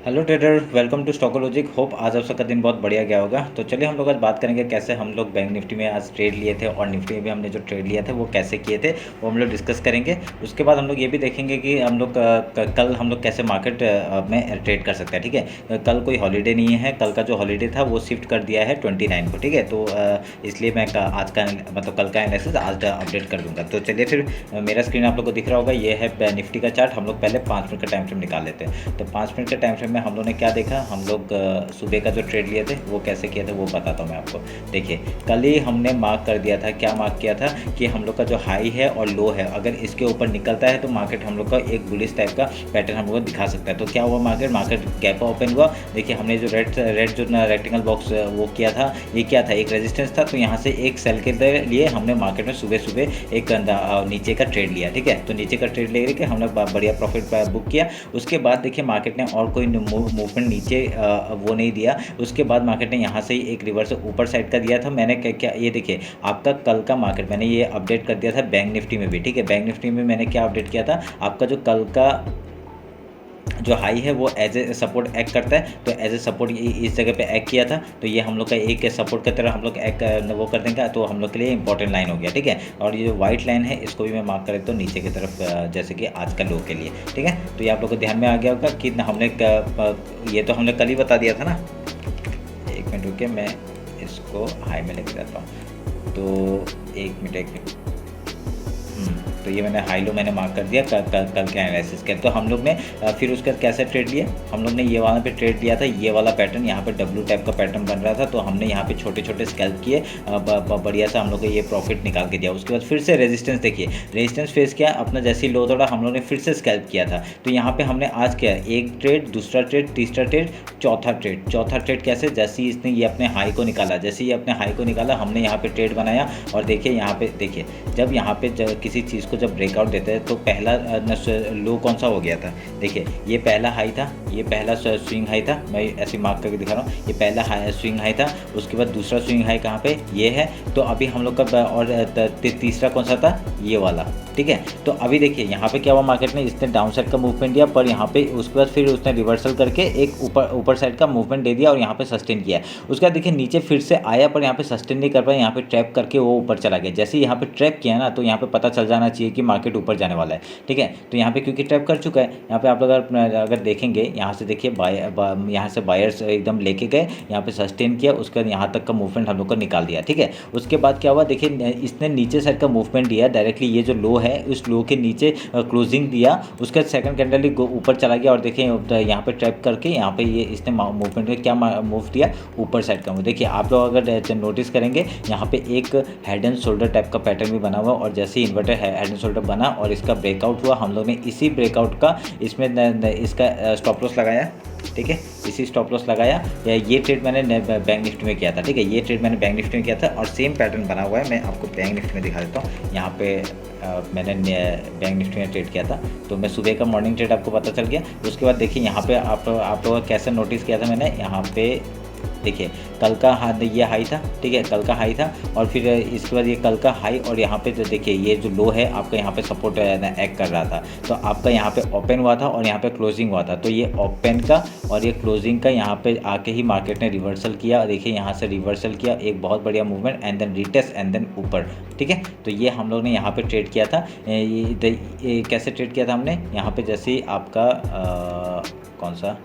Hello trader, welcome to Stockologic. Hope आज आप सबका दिन बहुत बढ़िया गया होगा। तो चलिए हम लोग आज बात करेंगे कैसे हम लोग बैंक निफ्टी में आज ट्रेड लिए थे और निफ्टी में भी हमने जो ट्रेड लिया था वो कैसे किए थे वो हम लोग डिस्कस करेंगे। उसके बाद हम लोग ये भी देखेंगे कि हम लोग कल हम लोग कैसे मार्केट में ट्रेड कर सकते हैं। ठीक है, कल कोई हॉलीडे नहीं है, कल का जो हॉलीडे था वो शिफ्ट कर दिया है 29 को। ठीक है, तो इसलिए मैं आज का मतलब कल का एनालिसिस आज अपडेट कर दूंगा। तो चलिए फिर मेरा स्क्रीन आप लोग को दिख रहा होगा, ये है निफ्टी का चार्ट। हम लोग पहले 5 मिनट का टाइम फ्रेम निकाल लेते हैं। तो 5 मिनट के टाइम फ्रेम में हम लोग ने क्या देखा, हम लोग सुबह का जो ट्रेड लिए थे वो कैसे किए थे वो बताता हूँ मैं आपको। देखिए, कल ही हमने मार्क कर दिया था, क्या मार्क किया था कि हम लोग का जो हाई है और लो है अगर इसके ऊपर निकलता है तो मार्केट हम लोग का एक बुलिश टाइप का पैटर्न हम लोग को दिखा सकता है। तो क्या हुआ, मार्केट गैप ओपन हुआ। देखिए, हमने जो रेड जो रेक्टेंगल बॉक्स वो किया था, ये क्या था, एक रेजिस्टेंस था। तो यहाँ से एक सेल के लिए हमने मार्केट में सुबह एक नीचे का ट्रेड लिया। ठीक है, तो नीचे का ट्रेड लेके हमने बढ़िया प्रॉफिट बुक किया। उसके बाद देखिए मार्केट ने और कोई मूवमेंट नीचे वो नहीं दिया। उसके बाद मार्केट ने यहाँ से ही एक रिवर्स ऊपर साइड का दिया था। मैंने क्या ये देखिए आपका कल का मार्केट मैंने ये अपडेट कर दिया था बैंक निफ्टी में भी। ठीक है, बैंक निफ्टी में मैंने क्या अपडेट किया था, आपका जो कल का जो हाई है वो एज ए सपोर्ट एक्ट करता है। तो एज ए सपोर्ट इस जगह पे एक्ट किया था। तो ये हम लोग का एक सपोर्ट की तरह हम लोग एक्ट वो कर देंगे, तो हम लोग के लिए इंपॉर्टेंट लाइन हो गया। ठीक है, और ये जो व्हाइट लाइन है इसको भी मैं मार्क कर देता हूँ नीचे की तरफ, जैसे कि आज का लो के लिए। ठीक है, तो ये आप लोग को ध्यान में आ गया होगा कि हमने ये तो हमने कल ही बता दिया था ना। एक मिनट रुकिए, मैं इसको हाई में लेके जाता हूँ। तो एक मिनट तो ये मैंने हाई लो मैंने मार्क कर दिया कल के एनालिसिस के। तो हम लोग ने फिर उसके बाद कैसे ट्रेड लिया, हम लोग ने ये वाला पे ट्रेड लिया था। ये वाला पैटर्न यहाँ पे डब्ल्यू टाइप का पैटर्न बन रहा था, तो हमने यहाँ पे छोटे छोटे स्कैल्प किए, बढ़िया सा हम लोग को ये प्रॉफिट निकाल के दिया। उसके बाद फिर से रेजिस्टेंस देखिए, रेजिस्टेंस फेस किया अपना, जैसे ही लो तोड़ा हम लोग ने फिर से स्कैल्प किया था। तो यहाँ पे हमने आज किया एक ट्रेड, दूसरा ट्रेड, तीसरा ट्रेड, चौथा ट्रेड कैसे, जैसे ही इसने ये अपने हाई को निकाला, जैसे ही अपने हाई को निकाला हमने यहाँ पे ट्रेड बनाया। और देखिए यहाँ पे देखिए, जब यहाँ पे किसी चीज़ को जब ब्रेकआउट देते हैं तो पहला लो कौन सा हो गया था। देखिए, ये पहला हाई था, ये पहला स्विंग हाई था, मैं ऐसे मार्क करके दिखा रहा हूँ। ये पहला हाई स्विंग हाई था, उसके बाद दूसरा स्विंग हाई कहाँ पे, ये है। तो अभी हम लोग का और तीसरा कौन सा था, ये वाला। ठीक है, तो अभी देखिए यहाँ पे क्या हुआ, मार्केट ने इसने डाउन साइड का मूवमेंट दिया, पर यहाँ पे उसके बाद फिर उसने रिवर्सल करके एक ऊपर साइड का मूवमेंट दे दिया और यहाँ पे सस्टेन किया। उसके बाद देखिए नीचे फिर से आया, पर यहाँ पे सस्टेन नहीं कर पाया, यहाँ पे ट्रैप करके वो ऊपर चला गया। जैसे यहाँ पे ट्रैप किया ना, तो यहाँ पे पता चल जाना चाहिए कि मार्केट ऊपर जाने वाला है। ठीक है, तो यहाँ पे क्योंकि ट्रैप कर चुका है, यहाँ पे आप लोग अगर देखेंगे यहाँ से देखिए यहाँ से बायर्स एकदम लेके गए, यहाँ पे सस्टेन किया, उसके बाद यहाँ तक का मूवमेंट हम लोग को निकाल दिया। ठीक है, उसके बाद क्या हुआ, देखिए इसने नीचे साइड का मूवमेंट दिया डायरेक्टली, ये जो लो है उस लो के नीचे क्लोजिंग दिया। उसके बाद सेकंड कैंडल ऊपर चला गया और देखिए यहाँ पे ट्रैप करके यहाँ पे ये इसने मूवमेंट में क्या मूव दिया, ऊपर साइड का। देखिए आप लोग अगर नोटिस करेंगे यहाँ पे एक हेड एंड शोल्डर टाइप का पैटर्न भी बना हुआ, और जैसे ही इन्वर्टर हेड एंड शोल्डर बना और इसका ब्रेकआउट हुआ, हम लोग ने इसी ब्रेकआउट का इसमें इसका स्टॉप लॉस लगाया। ठीक है, इसी स्टॉप लॉस लगाया। ये ट्रेड मैंने बैंक निफ्टी में किया था। ठीक है, ये ट्रेड मैंने बैंक निफ्टी में किया था और सेम पैटर्न बना हुआ है, मैं आपको बैंक निफ्टी में दिखा देता हूँ। यहाँ पे मैंने बैंक निफ्टी में ट्रेड किया था, तो मैं सुबह का मॉर्निंग ट्रेड आपको पता चल गया। उसके बाद देखिए यहाँ पे आप लोगों का कैसे नोटिस किया था मैंने, यहाँ पे देखिए कल का ये हाई था। ठीक है, कल का हाई था और फिर इसके बाद ये कल का हाई, और यहाँ पे तो देखिए ये जो लो है आपका यहाँ पे सपोर्ट एक्ट कर रहा था। तो आपका यहाँ पे ओपन हुआ था और यहाँ पे क्लोजिंग हुआ था। तो ये ओपन का और ये क्लोजिंग का यहाँ पे आके ही मार्केट ने रिवर्सल किया। देखिए यहाँ से रिवर्सल किया, एक बहुत बढ़िया movement, and then retest and then ऊपर। ठीक है, तो ये हम लोग ने यहाँ पे ट्रेड किया था। ये कैसे ट्रेड किया था हमने, यहाँ पे जैसे ही आपका कौन सा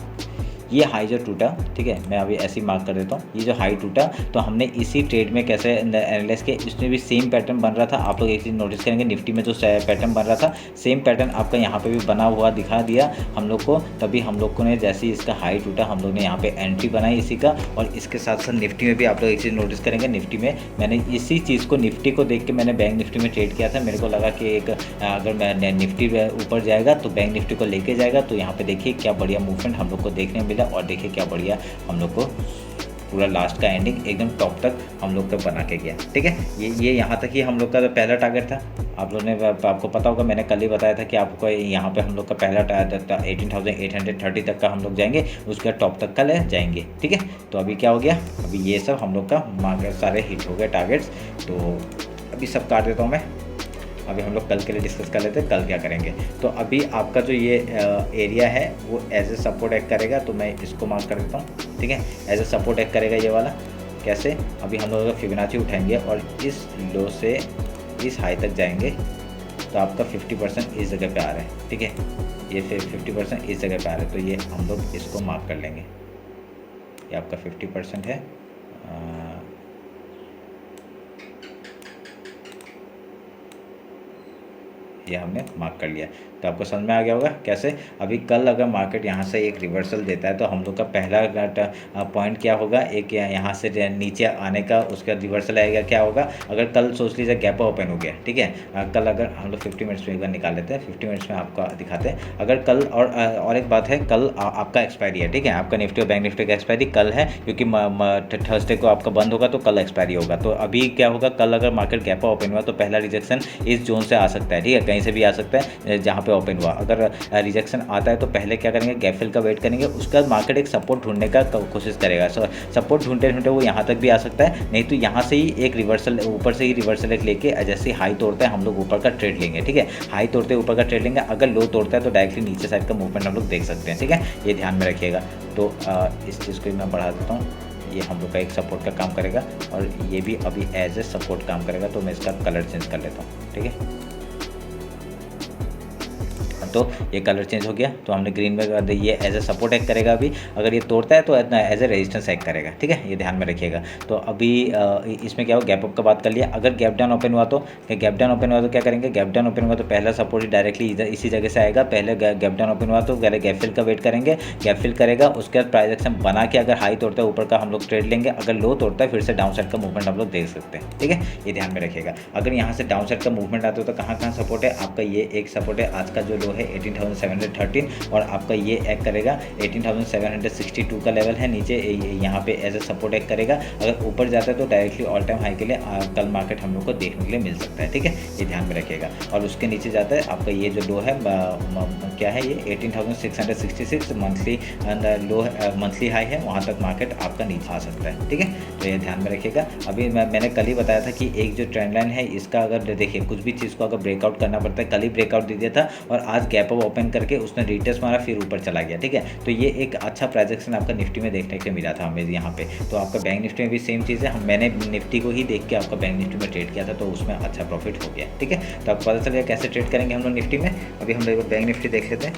ये हाई जो टूटा। ठीक है, मैं अभी ऐसे ही मार्क कर देता हूँ, ये जो हाई टूटा तो हमने इसी ट्रेड में कैसे एनालाइज किया, इसमें भी सेम पैटर्न बन रहा था। आप लोग एक चीज़ नोटिस करेंगे, निफ्टी में जो पैटर्न बन रहा था सेम पैटर्न आपका यहाँ पे भी बना हुआ दिखा दिया हम लोग को। तभी हम लोग को ने जैसे ही इसका हाई टूटा हम लोग ने यहाँ पे एंट्री बनाई इसी का। और इसके साथ साथ निफ्टी में भी आप लोग एक चीज़ नोटिस करेंगे, निफ्टी में मैंने इसी चीज़ को, निफ्टी को देख के मैंने बैंक निफ्टी में ट्रेड किया था। मेरे को लगा कि एक अगर मैं निफ्टी ऊपर जाएगा तो बैंक निफ्टी को लेके जाएगा। तो यहाँ पे देखिए क्या बढ़िया मूवमेंट हम लोग को देखने मिला, और देखिए क्या बढ़िया हम लोग को पूरा लास्ट का एंडिंग एकदम टॉप तक हम लोग का बना के गया। ठीक है, ये यहाँ तक ही हम लोग का पहला टारगेट था। आप लोगों ने, आपको पता होगा मैंने कल ही बताया था कि आपको यहाँ पे हम लोग का पहला टारगेट था 18,830 तक का हम लोग जाएंगे, उसके टॉप तक का ले जाएंगे। ठीक है, तो अभी क्या हो गया, अभी ये सब हम लोग का मार्केट सारे हिट हो गए टारगेट्स। तो अभी सब काट देता हूँ मैं। अभी हम लोग कल के लिए डिस्कस कर लेते हैं कल क्या करेंगे। तो अभी आपका जो ये एरिया है वो एज ए सपोर्ट एक्ट करेगा, तो मैं इसको मार्क कर देता हूँ, ठीक है। एज ए सपोर्ट एक्ट करेगा ये वाला। कैसे? अभी हम लोग अगर फिबोनाची उठाएंगे और इस लो से इस हाई तक जाएंगे तो आपका 50% इस जगह पे आ रहा है, ठीक है। ये फिर 50% इस जगह पे आ रहा है, तो ये हम लोग इसको मार्क कर लेंगे। ये आपका 50% है। ये हमने मार्क कर लिया। तो आपको समझ में आ गया होगा कैसे। अभी कल अगर मार्केट यहाँ से एक रिवर्सल देता है तो हम लोग का पहला पॉइंट क्या होगा, एक यहाँ से नीचे आने का, उसका रिवर्सल आएगा। क्या होगा, अगर कल सोच लीजिए गैप ओपन हो गया, ठीक है। कल अगर हम लोग 50 मिनट्स में एक बार निकाल लेते हैं, 50 मिनट्स में आपको दिखाते हैं। अगर कल और एक बात है, कल आपका एक्सपायरी है, ठीक है। आपका निफ्टी और बैंक निफ्टी का एक्सपायरी कल है, क्योंकि थर्सडे को आपका बंद होगा तो कल एक्सपायरी होगा। तो अभी क्या होगा, कल अगर मार्केट गैप ओपन हुआ तो पहला रिजेक्शन इस जोन से आ सकता है, ठीक है। कहीं से भी आ सकता है जहाँ पे ओपन हुआ। अगर रिजेक्शन आता है तो पहले क्या करेंगे, गैप फिल का वेट करेंगे। उसके बाद मार्केट एक सपोर्ट ढूंढने का कोशिश करेगा। सपोर्ट ढूंढते ढूंढते वो यहाँ तक भी आ सकता है, नहीं तो यहाँ से ही एक रिवर्सल, ऊपर से ही रिवर्सल एक लेके जैसे हाई तोड़ता है हम लोग ऊपर का ट्रेड लेंगे, ठीक है। हाई तोड़ते ऊपर का ट्रेड लेंगे। अगर लो तोड़ता है तो डायरेक्टली नीचे साइड का मूवमेंट हम लोग देख सकते हैं, ठीक है। ये ध्यान में रखिएगा। तो इस चीज़ को मैं बढ़ा देता हूँ। ये हम लोग का एक सपोर्ट का काम करेगा और ये भी अभी एज ए सपोर्ट काम करेगा। तो मैं इसका कलर चेंज कर लेता हूँ, ठीक है। तो ये कलर चेंज हो गया। तो हमने ग्रीन में, ये एज ए सपोर्ट एक्ट करेगा। अभी अगर ये तोड़ता है तो एज ए रेजिस्टेंस एक्ट करेगा, ठीक है। ये ध्यान में रखिएगा। तो अभी इसमें क्या हो, गैप अप का बात कर लिया। अगर गैप डाउन ओपन हुआ तो गैप डाउन ओपन हुआ तो क्या करेंगे, गैप डाउन ओपन हुआ तो पहला सपोर्ट डायरेक्टली इधर इसी जगह से आएगा। पहले गैप डाउन ओपन हुआ तो पहले गैप फिल का वेट करेंगे, गैप फिल करेगा। उसके बाद प्राइस एक्शन बना के अगर हाई तोड़ता है ऊपर का हम लोग ट्रेड लेंगे। अगर लो तोड़ता है फिर से डाउन साइड का मूवमेंट हम लोग देख सकते हैं, ठीक है। ये ध्यान में रखिएगा। अगर यहाँ से डाउन साइड का मूवमेंट आता है तो कहाँ कहाँ सपोर्ट है आपका, ये एक सपोर्ट है। आज का जो लो है 18,713 और आपका ये एक्ट करेगा 18,762 का लेवल है नीचे, यहाँ पे एज ए सपोर्ट एक्ट करेगा। अगर ऊपर जाता है तो डायरेक्टली ऑल टाइम हाई के लिए कल मार्केट हम लोग को देखने के लिए मिल सकता है, ठीक है। ये ध्यान में रखिएगा। और उसके नीचे जाता है आपका ये जो लो है क्या है, ये 18,666 मंथली लो, मंथली हाई है। वहाँ तक मार्केट आपका नीचे आ सकता है, ठीक है। तो ये ध्यान में रखिएगा। अभी मैंने कल ही बताया था कि एक जो ट्रेंड लाइन है इसका अगर देखिए कुछ भी चीज़ को अगर ब्रेकआउट करना पड़ता है, कल ही ब्रेकआउट दे दिया था और आज गैप अप ओपन करके उसने रिटेस्ट मारा फिर ऊपर चला गया, ठीक है। तो ये एक अच्छा प्रोजेक्शन आपका निफ्टी में देखने को मिला था हमें यहाँ पे। तो आपका बैंक निफ्टी में भी सेम चीज़ है। मैंने निफ्टी को ही देख के आपका बैंक निफ्टी में ट्रेड किया था, तो उसमें अच्छा प्रॉफिट हो गया, ठीक है। तो आपको पता चल गया कैसे ट्रेड करेंगे हम लोग निफ्टी में। अभी हम लोग बैंक निफ्टी देख लेते हैं।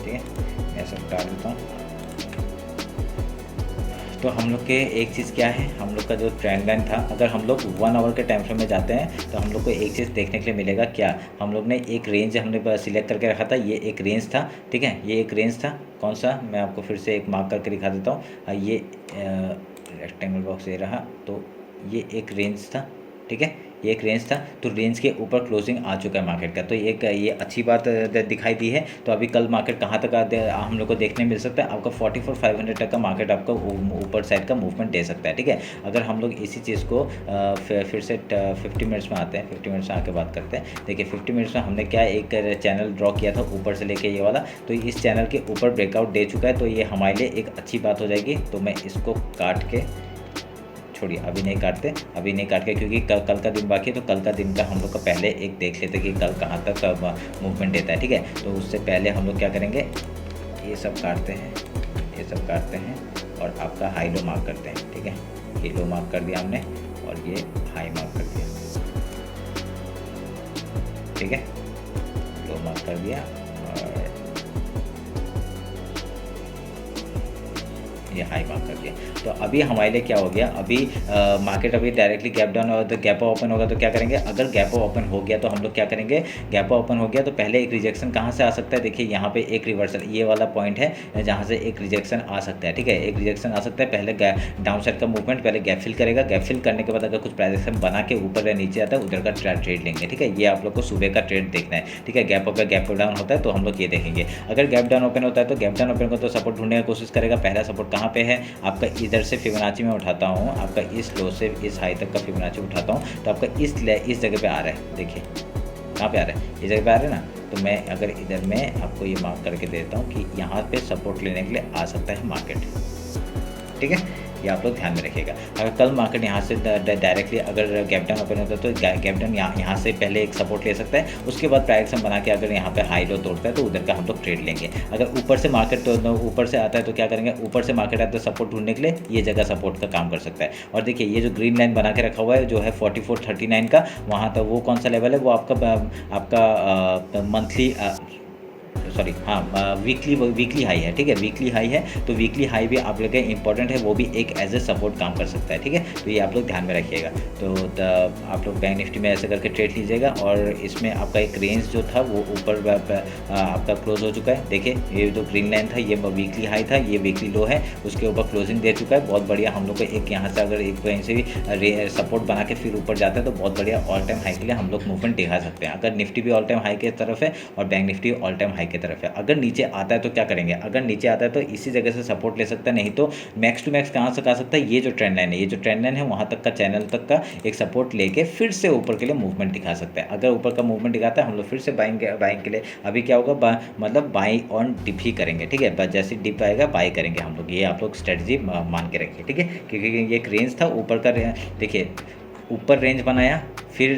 ठीक है, मैं सब डाल देता हूँ। तो हम लोग के एक चीज़ क्या है, हम लोग का जो ट्रेंड लाइन था, अगर हम लोग 1 आवर के टाइम फ्रेम में जाते हैं तो हम लोग को एक चीज़ देखने के लिए मिलेगा। क्या, हम लोग ने एक रेंज हमने सिलेक्ट करके रखा था। ये एक रेंज था, ठीक है। ये एक रेंज था। कौन सा, मैं आपको फिर से एक मार्क करके दिखा देता हूँ। ये रेक्टेंगल बॉक्स ये रहा। तो ये एक रेंज था, ठीक है। ये एक रेंज था। तो रेंज के ऊपर क्लोजिंग आ चुका है मार्केट का। तो ये अच्छी बात दिखाई दी है। तो अभी कल मार्केट कहाँ तक हम लोग को देखने मिल सकता है, आपका 44,500 तक का मार्केट आपको ऊपर साइड का मूवमेंट दे सकता है, ठीक है। अगर हम लोग इसी चीज़ को फिर से 50 मिनट्स में आते हैं, 50 मिनट्स में आके बात करते हैं। देखिए 50 मिनट्स में हमने क्या एक चैनल ड्रॉ किया था ऊपर से लेके ये वाला। तो इस चैनल के ऊपर ब्रेकआउट दे चुका है। तो ये हमारे लिए एक अच्छी बात हो जाएगी। तो मैं इसको काट के, छोड़िए अभी नहीं काटते, अभी नहीं काट के, क्योंकि कल का दिन बाकी है। तो कल का दिन का हम लोग का पहले एक देख लेते कि कल कहाँ तक मूवमेंट देता है, ठीक है। तो उससे पहले हम लोग क्या करेंगे, ये सब काटते हैं, ये सब काटते हैं और आपका हाई लो मार्क करते हैं, ठीक है। ये लो मार्क कर दिया हमने और ये हाई मार्क कर दिया, ठीक है। लो मार्क कर दिया और ये हाई मार्क कर दिया। तो अभी हमारे लिए क्या हो गया, अभी मार्केट अभी डायरेक्टली गैप डाउन और गैप ओपन होगा तो क्या करेंगे, अगर गैप ओपन हो गया तो हम लोग क्या करेंगे, गैप ओपन हो गया तो पहले एक रिजेक्शन कहाँ से आ सकता है, देखिए यहाँ पे एक रिवर्सल, ये वाला पॉइंट है जहाँ से एक रिजेक्शन आ सकता है, ठीक है। एक रिजेक्शन आ सकता है, पहले डाउन साइड का मूवमेंट, पहले गैप फिल करेगा। गैप फिल करने के बाद अगर कुछ प्राइजेक्शन बना के ऊपर या नीचे आता है उधर का ट्रेड लेंगे, ठीक है। ये आप लोग को सुबह का ट्रेड देखना है, ठीक है। गैप अप गैप डाउन होता है तो हम लोग ये देखेंगे। अगर गैप डाउन ओपन होता है तो गैप डाउन ओपन को तो सपोर्ट ढूंढने की कोशिश करेगा। पहला सपोर्ट कहाँ पे है आपका, इधर से फिबोनाची में उठाता हूँ, आपका इस लो से इस हाई तक का फिबोनाची उठाता हूँ। तो आपका इस जगह पे आ रहा है, देखिए कहाँ पे आ रहा है, इस जगह पे आ रहा है ना। तो मैं अगर इधर में आपको ये मार्क करके देता हूँ कि यहाँ पे सपोर्ट लेने के लिए आ सकता है मार्केट, ठीक है। ये आप लोग ध्यान में रखिएगा। अगर कल मार्केट यहाँ से डायरेक्टली अगर गैप डाउन ओपन होता है तो गैप डाउन यहाँ से पहले एक सपोर्ट ले सकता है, उसके बाद प्राइस हम बना के अगर यहाँ पे हाई लो तोड़ता है तो उधर का हम लोग ट्रेड लेंगे। अगर ऊपर से मार्केट तो ऊपर से आता है तो क्या करेंगे, ऊपर से मार्केट आता है सपोर्ट ढूंढने के लिए ये जगह सपोर्ट का काम कर सकता है। और देखिए ये जो ग्रीन लाइन बना के रखा हुआ है जो है 4439 का, वहाँ तक वो कौन सा लेवल है, वो आपका मंथली सॉरी हाँ वीकली हाई है, ठीक है, वीकली हाई है। तो वीकली हाई भी आप लोग के इंपॉर्टेंट है, वो भी एक एज ए सपोर्ट काम कर सकता है, ठीक है। तो ये आप लोग ध्यान में रखिएगा। तो आप लोग बैंक निफ्टी में ऐसे करके ट्रेड लीजिएगा। और इसमें आपका एक रेंज जो था वो ऊपर आपका क्लोज हो चुका है। देखिए ये जो ग्रीन लाइन था ये वीकली हाई था, ये वीकली लो है, उसके ऊपर क्लोजिंग दे चुका है। बहुत बढ़िया, हम लोग को एक यहाँ से अगर एक कहीं से भी सपोर्ट बना के फिर ऊपर जाता है तो बहुत बढ़िया ऑल टाइम हाई के लिए हम लोग मूवमेंट दिखा सकते हैं। अगर निफ्टी भी ऑल टाइम हाई की तरफ है और bank Nifty all time high की तरफ है। अगर नीचे आता है तो क्या करेंगे, अगर नीचे आता है तो इसी जगह से सपोर्ट ले सकता है, नहीं तो मैक्स टू मैक्स कहाँ से आ सकता है, ये जो ट्रेंड लाइन है, ये जो ट्रेंड लाइन है वहाँ तक का चैनल तक का एक सपोर्ट लेके फिर से ऊपर के लिए मूवमेंट दिखा सकता है। अगर ऊपर का मूवमेंट दिखाता है हम लोग फिर से बाइंग के लिए अभी क्या होगा, मतलब बाई ऑन डिप ही करेंगे, ठीक है। जैसे डिप आएगा बाई करेंगे हम लोग, ये आप लोग स्ट्रेटजी मान के रखिए, ठीक है। क्योंकि ये एक रेंज था ऊपर का, देखिए ऊपर रेंज बनाया, फिर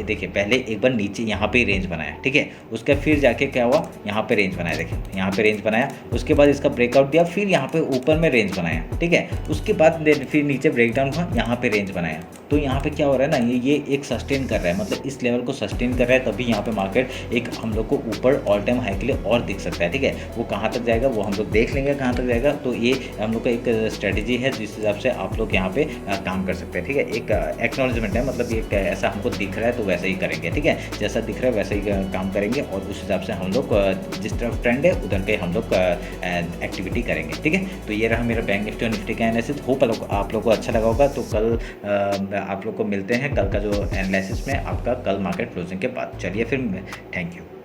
देखिए पहले एक बार नीचे यहाँ पे रेंज बनाया, ठीक है। उसका फिर जाके क्या हुआ, यहाँ पे रेंज बनाया, देखिए यहाँ पे रेंज बनाया, उसके बाद इसका ब्रेकआउट दिया, फिर यहाँ पे ऊपर में रेंज बनाया, ठीक है। उसके बाद फिर नीचे ब्रेकडाउन हुआ, यहाँ पे रेंज बनाया। तो यहाँ पे क्या हो रहा है ना, ये एक सस्टेन कर रहा है, मतलब इस लेवल को सस्टेन कर रहा है, तभी यहाँ पे मार्केट एक हम लोग को ऊपर ऑल टाइम हाई के लिए और दिख सकता है, ठीक है। वो कहाँ तक जाएगा वो हम लोग देख लेंगे कहाँ तक जाएगा। तो ये हम लोग का एक स्ट्रेटेजी है जिस हिसाब से आप लोग यहाँ पे काम कर सकते हैं, ठीक है। एक एक्नॉलेजमेंट है, मतलब एक ऐसा हमको दिख रहा है तो वैसे ही करेंगे, ठीक है। जैसा दिख रहा है वैसे ही काम करेंगे और उस हिसाब से हम लोग जिस तरफ ट्रेंड है उधर के हम लोग एक्टिविटी करेंगे, ठीक है। तो ये रहा मेरा बैंक निफ्टी और निफ्टी का एनालिसिस। होप आप लोग को अच्छा लगा होगा। तो कल आप लोग को मिलते हैं कल का जो एनालिसिस में आपका कल मार्केट क्लोजिंग के बाद। चलिए फिर, थैंक यू।